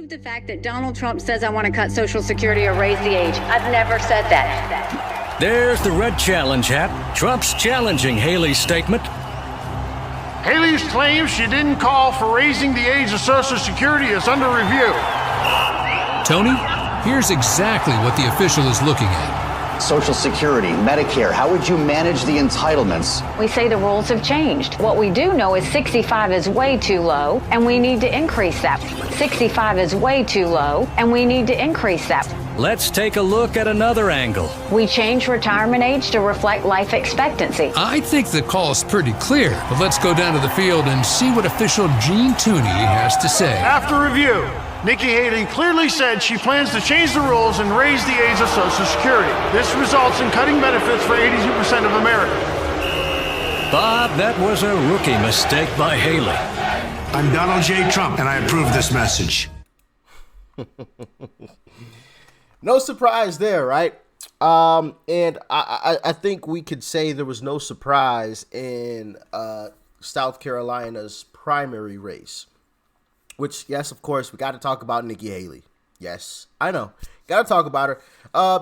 The fact that Donald Trump says I want to cut Social Security or raise the age. I've never said that. There's the red challenge hat. Trump's challenging Haley's statement. Haley's claim she didn't call for raising the age of Social Security is under review. Tony, here's exactly what the official is looking at. Social Security, Medicare, how would you manage the entitlements? We say the rules have changed. What we do know is 65 is way too low, and we need to increase that. 65 is way too low, and we need to increase that. Let's take a look at another angle. We changed retirement age to reflect life expectancy. I think the call's pretty clear, but let's go down to the field and see what official Gene Tooney has to say. After review, Nikki Haley clearly said she plans to change the rules and raise the age of Social Security. This results in cutting benefits for 82% of Americans. Bob, that was a rookie mistake by Haley. I'm Donald J. Trump, and I approve this message. No surprise there, right? And I think we could say there was no surprise in South Carolina's primary race. Which, yes, of course, we got to talk about Nikki Haley. Yes, I know. Got to talk about her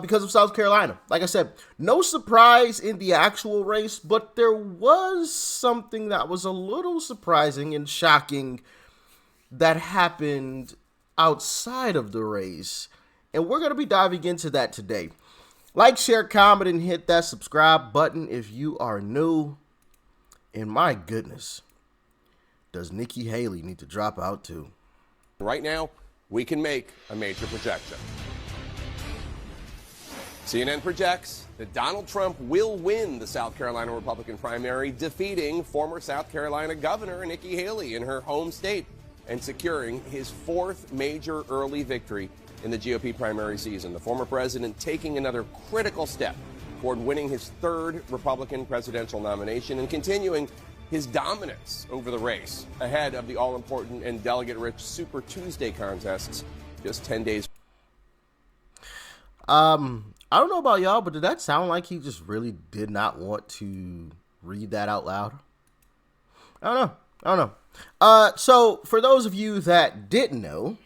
because of South Carolina. Like I said, no surprise in the actual race, but there was something that was a little surprising and shocking that happened outside of the race. And we're going to be diving into that today. Like, share, comment, and hit that subscribe button if you are new. And my goodness, does Nikki Haley need to drop out too? Right now, we can make a major projection. CNN projects that Donald Trump will win the South Carolina Republican primary, defeating former South Carolina Governor Nikki Haley in her home state and securing his fourth major early victory in the GOP primary season. The former president taking another critical step toward winning his third Republican presidential nomination and continuing his dominance over the race ahead of the all-important and delegate-rich Super Tuesday contests just 10 days. I don't know about y'all, but did that sound like he just really did not want to read that out loud? I don't know. So for those of you that didn't know,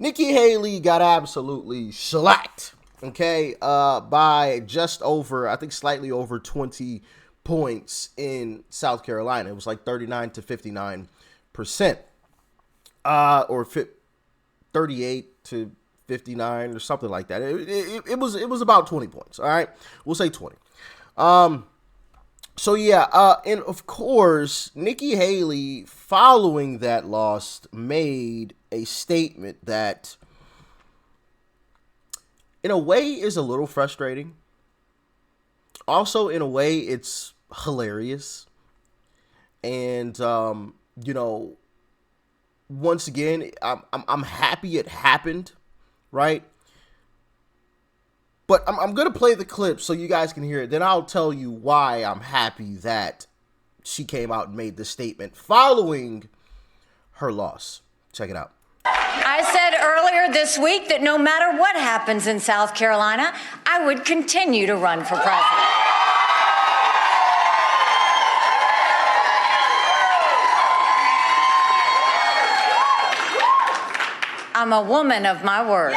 Nikki Haley got absolutely shellacked, okay, by just over, I think slightly over 20 points in South Carolina. It was like 39 to 59%, or 38 to 59 or something like that. It was about 20 points. All right, we'll say 20. So yeah, and of course, Nikki Haley, following that loss, made a statement that, in a way, is a little frustrating. Also, in a way, it's hilarious. And, you know, once again, I'm happy it happened, right? But I'm going to play the clip so you guys can hear it. Then I'll tell you why I'm happy that she came out and made this statement following her loss. Check it out. I said earlier this week that no matter what happens in South Carolina, I would continue to run for president. I'm a woman of my word.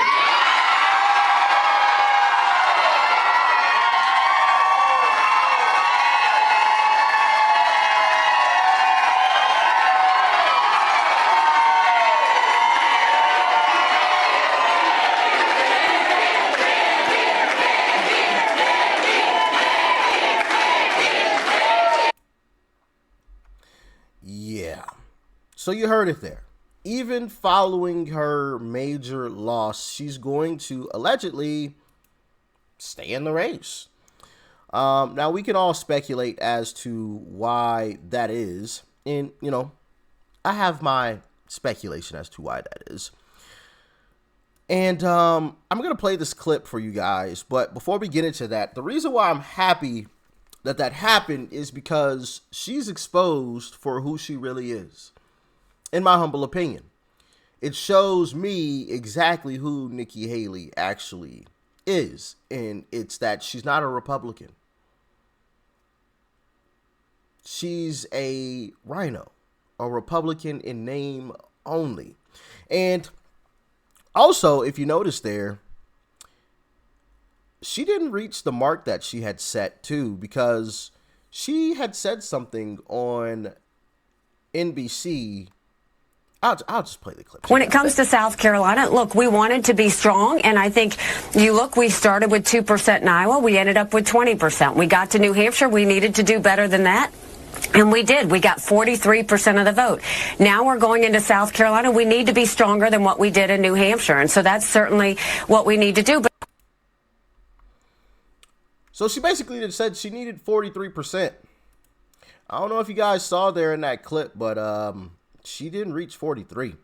Yeah. So you heard it there. Even following her major loss, she's going to allegedly stay in the race. Now, we can all speculate as to why that is. And, you know, I have my speculation as to why that is. And I'm going to play this clip for you guys. But before we get into that, the reason why I'm happy that that happened is because she's exposed for who she really is. In my humble opinion, it shows me exactly who Nikki Haley actually is. And it's that she's not a Republican. She's a rhino, a Republican in name only. And Also, if you notice there, she didn't reach the mark that she had set too, because she had said something on NBC. I'll just play the clip. When it comes to South Carolina, look, we wanted to be strong, and I think we started with 2% in Iowa. We ended up with 20%. We got to New Hampshire. We needed to do better than that. And we did. We got 43% of the vote. Now we're going into South Carolina. We need to be stronger than what we did in New Hampshire. And so that's certainly what we need to do. So she basically just said she needed 43%. I don't know if you guys saw there in that clip, but she didn't reach 43.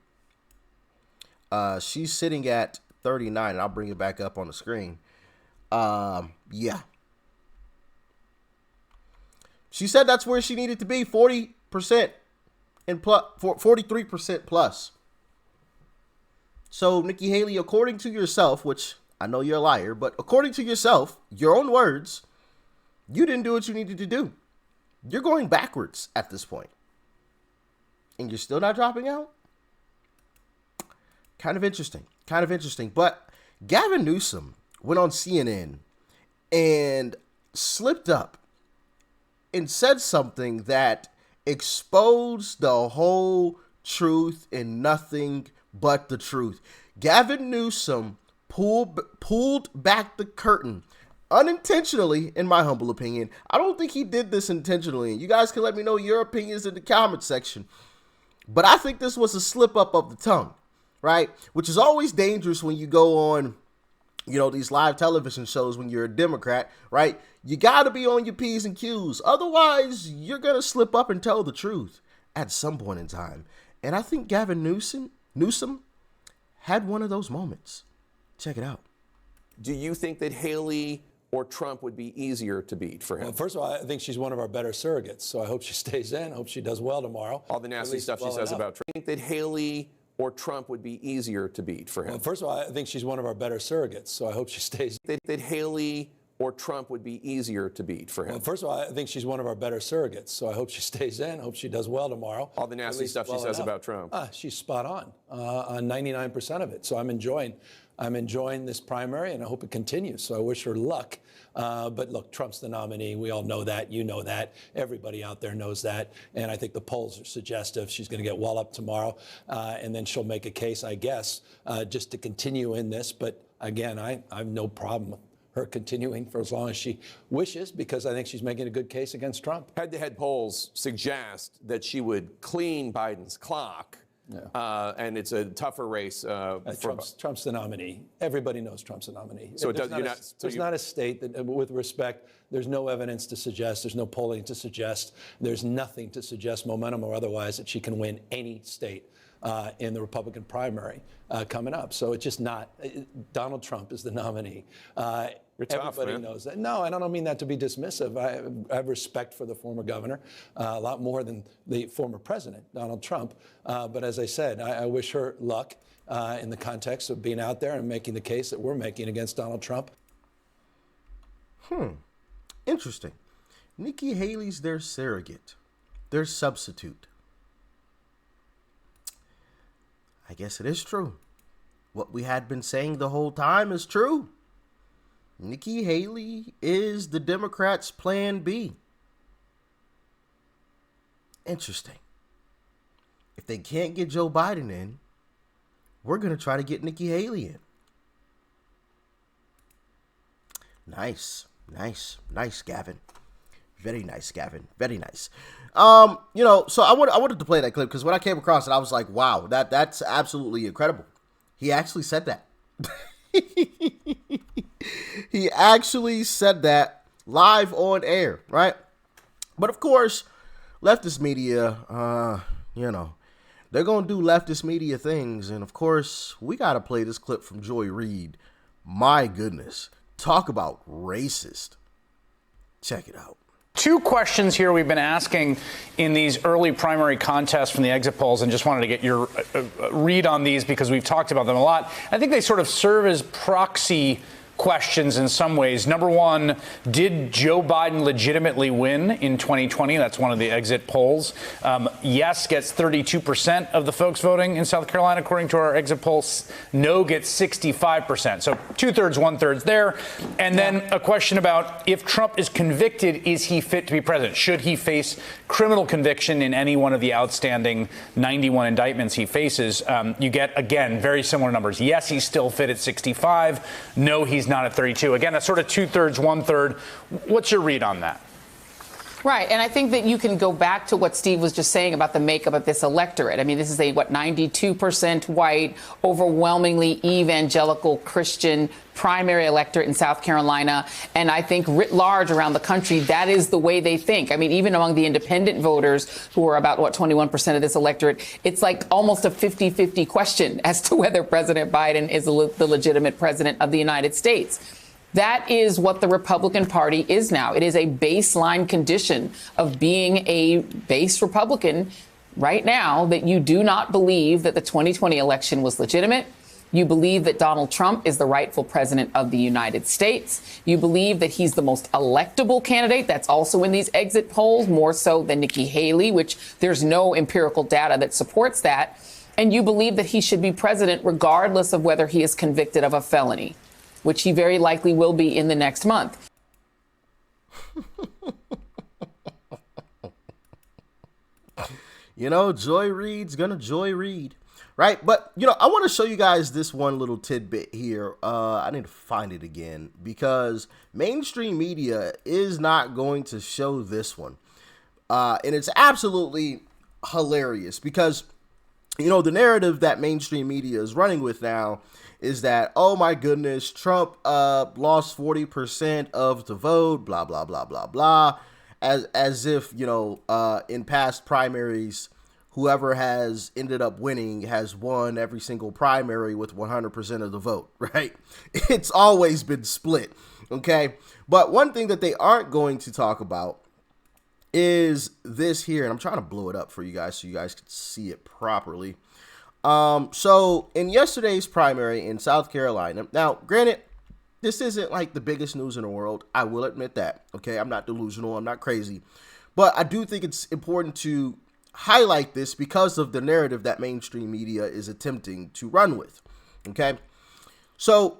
She's sitting at 39, and I'll bring it back up on the screen. Yeah. She said that's where she needed to be, 40% and 43% plus. So, Nikki Haley, according to yourself, which I know you're a liar, but according to yourself, your own words, you didn't do what you needed to do. You're going backwards at this point. And you're still not dropping out? Kind of interesting. But Gavin Newsom went on CNN and slipped up and said something that exposed the whole truth and nothing but the truth. Gavin Newsom pulled back the curtain unintentionally, in my humble opinion. I don't think he did this intentionally. You guys can let me know your opinions in the comment section. But I think this was a slip up of the tongue, right? Which is always dangerous when you go on, these live television shows when you're a Democrat, right? You got to be on your P's and Q's. Otherwise, you're going to slip up and tell the truth at some point in time. And I think Gavin Newsom had one of those moments. Check it out. Do you think that Haley or Trump would be easier to beat for him? Well, first of all, I think she's one of our better surrogates, so I hope she stays in. Hope she does well tomorrow. All the nasty stuff she says about Trump. Do you think that Haley or Trump would be easier to beat for him? Well, first of all, I think she's one of our better surrogates, so I hope she stays. That Haley or Trump would be easier to beat for him? Well, first of all, I think she's one of our better surrogates, so I hope she stays in. Hope she does well tomorrow. All the nasty stuff she says about Trump. She's spot on 99% of it. So I'm enjoying this primary, and I hope it continues. So I wish her luck. But look, Trump's the nominee. We all know that. You know that. Everybody out there knows that. And I think the polls are suggestive. She's going to get well up tomorrow, and then she'll make a case, I guess, just to continue in this. But again, I have no problem with her continuing for as long as she wishes, because I think she's making a good case against Trump. Head-to-head polls suggest that she would clean Biden's clock. Yeah. And it's a tougher race. Trump's the nominee. Everybody knows Trump's the nominee. So there's not a state that, with respect, there's no evidence to suggest, there's no polling to suggest, there's nothing to suggest, momentum or otherwise, that she can win any state in the Republican primary coming up. So it's just not. Donald Trump is the nominee. Everybody knows that. No, I don't mean that to be dismissive. I have respect for the former governor, a lot more than the former president, Donald Trump. But as I said, I wish her luck in the context of being out there and making the case that we're making against Donald Trump. Interesting. Nikki Haley's their surrogate, their substitute. I guess it is true. What we had been saying the whole time is true. Nikki Haley is the Democrats' plan B. Interesting. If they can't get Joe Biden in, we're going to try to get Nikki Haley in. Nice, Gavin. Very nice, Gavin. Very nice. So I wanted to play that clip because when I came across it, I was like, wow, that's absolutely incredible. He actually said that. He actually said that live on air, right? But of course, leftist media, they're going to do leftist media things. And of course, we got to play this clip from Joy Reid. My goodness. Talk about racist. Check it out. Two questions here we've been asking in these early primary contests from the exit polls, and just wanted to get your read on these because we've talked about them a lot. I think they sort of serve as proxy questions in some ways. Number one, did Joe Biden legitimately win in 2020? That's one of the exit polls. Yes gets 32% of the folks voting in South Carolina, according to our exit polls. No gets 65%. So 2/3, 1/3 there. And then a question about if Trump is convicted, is he fit to be president? Should he face criminal conviction in any one of the outstanding 91 indictments he faces? You get, again, very similar numbers. Yes, he's still fit at 65. No, he's not at 32. Again, that's sort of 2/3, 1/3. What's your read on that? Right. And I think that you can go back to what Steve was just saying about the makeup of this electorate. I mean, this is a, 92% white, overwhelmingly evangelical Christian primary electorate in South Carolina. And I think writ large around the country, that is the way they think. I mean, even among the independent voters, who are about, 21% of this electorate, it's like almost a 50-50 question as to whether President Biden is the legitimate president of the United States. That is what the Republican Party is now. It is a baseline condition of being a base Republican right now that you do not believe that the 2020 election was legitimate. You believe that Donald Trump is the rightful president of the United States. You believe that he's the most electable candidate. That's also in these exit polls, more so than Nikki Haley, which there's no empirical data that supports that. And you believe that he should be president regardless of whether he is convicted of a felony, which he very likely will be in the next month. You know, Joy Reid's gonna Joy Reid, right? But, I want to show you guys this one little tidbit here. I need to find it again because mainstream media is not going to show this one. And it's absolutely hilarious because, the narrative that mainstream media is running with now is that, oh my goodness, Trump lost 40% of the vote, blah, blah, blah, blah, blah. As if, in past primaries, whoever has ended up winning has won every single primary with 100% of the vote, right? It's always been split, okay? But one thing that they aren't going to talk about is this here, and I'm trying to blow it up for you guys so you guys can see it properly. So in yesterday's primary in South Carolina, now, granted, this isn't like the biggest news in the world. I will admit that. Okay. I'm not delusional. I'm not crazy, but I do think it's important to highlight this because of the narrative that mainstream media is attempting to run with. Okay. So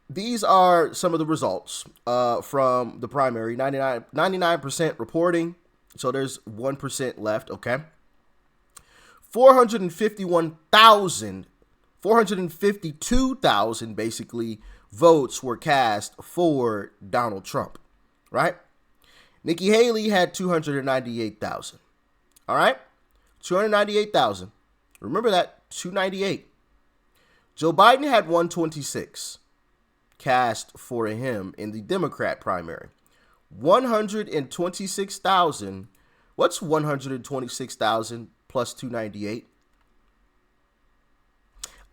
these are some of the results, from the primary. 99% reporting. So there's 1% left. Okay. 452,000 basically votes were cast for Donald Trump, right? Nikki Haley had 298,000. All right? 298,000. Remember that, 298. Joe Biden had 126 cast for him in the Democrat primary. 126,000. What's 126,000 plus 298?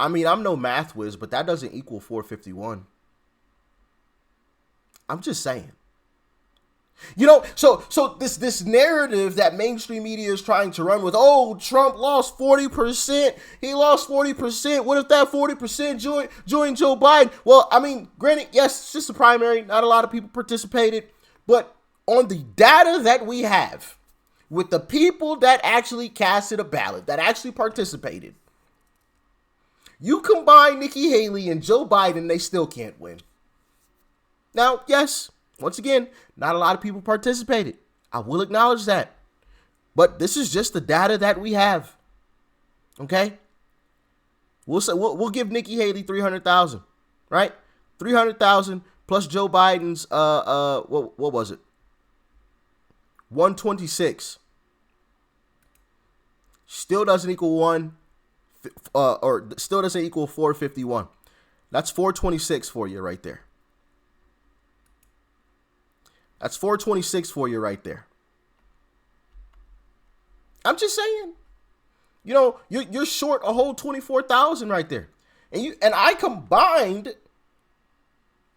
I mean, I'm no math whiz, but that doesn't equal 451. I'm just saying. So this narrative that mainstream media is trying to run with, oh, Trump lost 40%. He lost 40%. What if that 40% joined Joe Biden? Well, I mean, granted, yes, it's just a primary. Not a lot of people participated. But on the data that we have, with the people that actually casted a ballot, that actually participated, you combine Nikki Haley and Joe Biden, they still can't win. Now, yes, once again, not a lot of people participated. I will acknowledge that. But this is just the data that we have. Okay? We'll give Nikki Haley 300,000, right? 300,000 plus Joe Biden's what was it? 126. Still doesn't equal still doesn't equal 451. That's 426 for you right there. That's 426 for you right there. I'm just saying. You're short a whole 24,000 right there. And I combined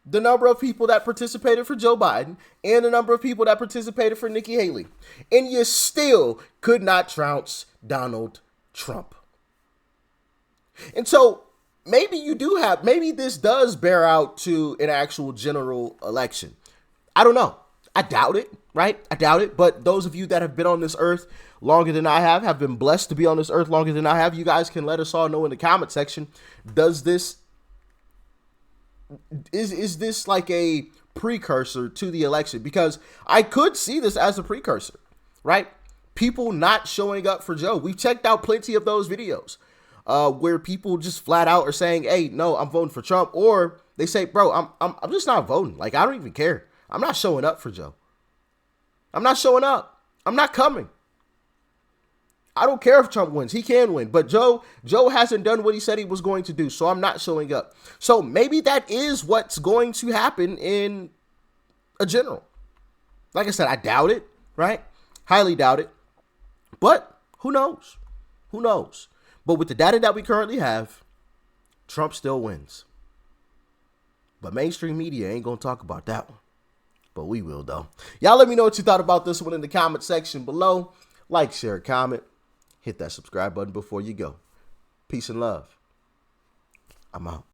the number of people that participated for Joe Biden and the number of people that participated for Nikki Haley. And you still could not trounce Donald Trump. And so maybe you do have, maybe this does bear out to an actual general election. I don't know. I doubt it, right? I doubt it. But those of you that have been on this earth longer than I have been blessed to be on this earth longer than I have. You guys can let us all know in the comment section. Does this, is this like a precursor to the election? Because I could see this as a precursor, right? People not showing up for Joe. We've checked out plenty of those videos where people just flat out are saying, hey, no, I'm voting for Trump. Or they say, bro, I'm just not voting. Like, I don't even care. I'm not showing up for Joe. I'm not showing up. I'm not coming. I don't care if Trump wins. He can win. But Joe hasn't done what he said he was going to do. So I'm not showing up. So maybe that is what's going to happen in a general. Like I said, I doubt it, right? Highly doubt it. But who knows? Who knows? But with the data that we currently have, Trump still wins. But mainstream media ain't going to talk about that one. But we will, though. Y'all let me know what you thought about this one in the comment section below. Like, share, comment. Hit that subscribe button before you go. Peace and love. I'm out.